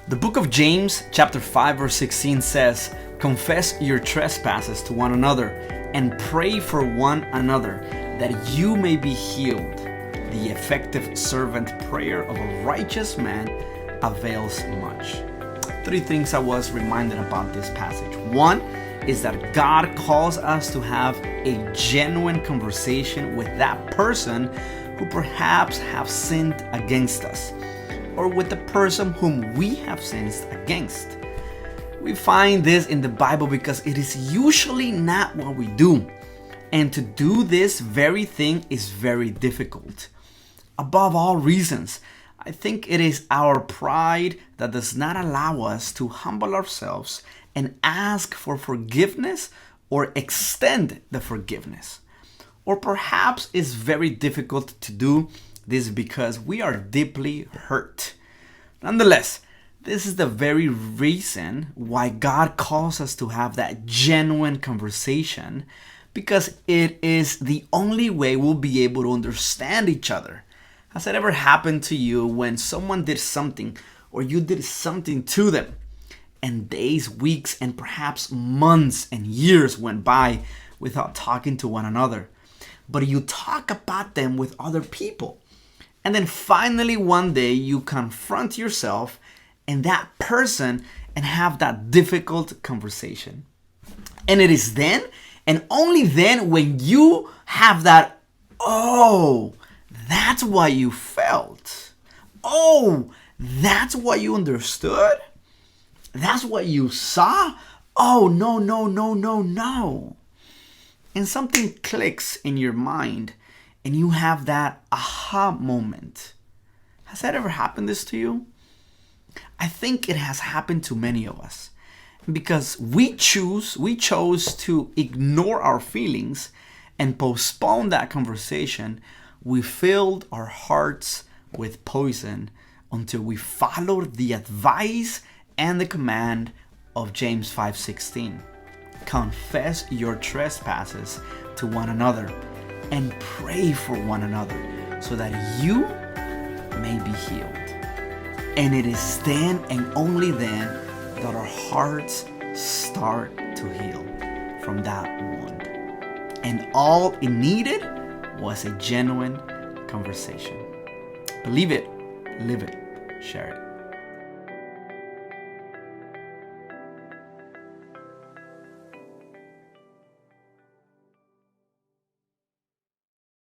The book of James, chapter 5, verse 16 says, "Confess your trespasses to one another and pray for one another that you may be healed. The effective servant prayer of a righteous man avails much." Three things I was reminded about this passage. One is that God calls us to have a genuine conversation with that person who perhaps have sinned against us, or with the person whom we have sinned against. We find this in the Bible because it is usually not what we do. And to do this very thing is very difficult. Above all reasons, I think it is our pride that does not allow us to humble ourselves and ask for forgiveness or extend the forgiveness. Or perhaps it's very difficult to do this because we are deeply hurt. Nonetheless, this is the very reason why God calls us to have that genuine conversation, because it is the only way we'll be able to understand each other. Has it ever happened to you when someone did something or you did something to them, and days, weeks, and perhaps months and years went by without talking to one another, but you talk about them with other people? And then finally one day you confront yourself and that person and have that difficult conversation. And it is then and only then when you have that, oh, that's what you felt. Oh, that's what you understood. That's what you saw. Oh, no. And something clicks in your mind and you have that aha moment. Has that ever happened this to you? I think it has happened to many of us because we chose to ignore our feelings and postpone that conversation. We filled our hearts with poison until we followed the advice and the command of James 5:16. Confess your trespasses to one another and pray for one another so that you may be healed. And it is then and only then that our hearts start to heal from that wound. And all it needed was a genuine conversation. Believe it, live it, share it.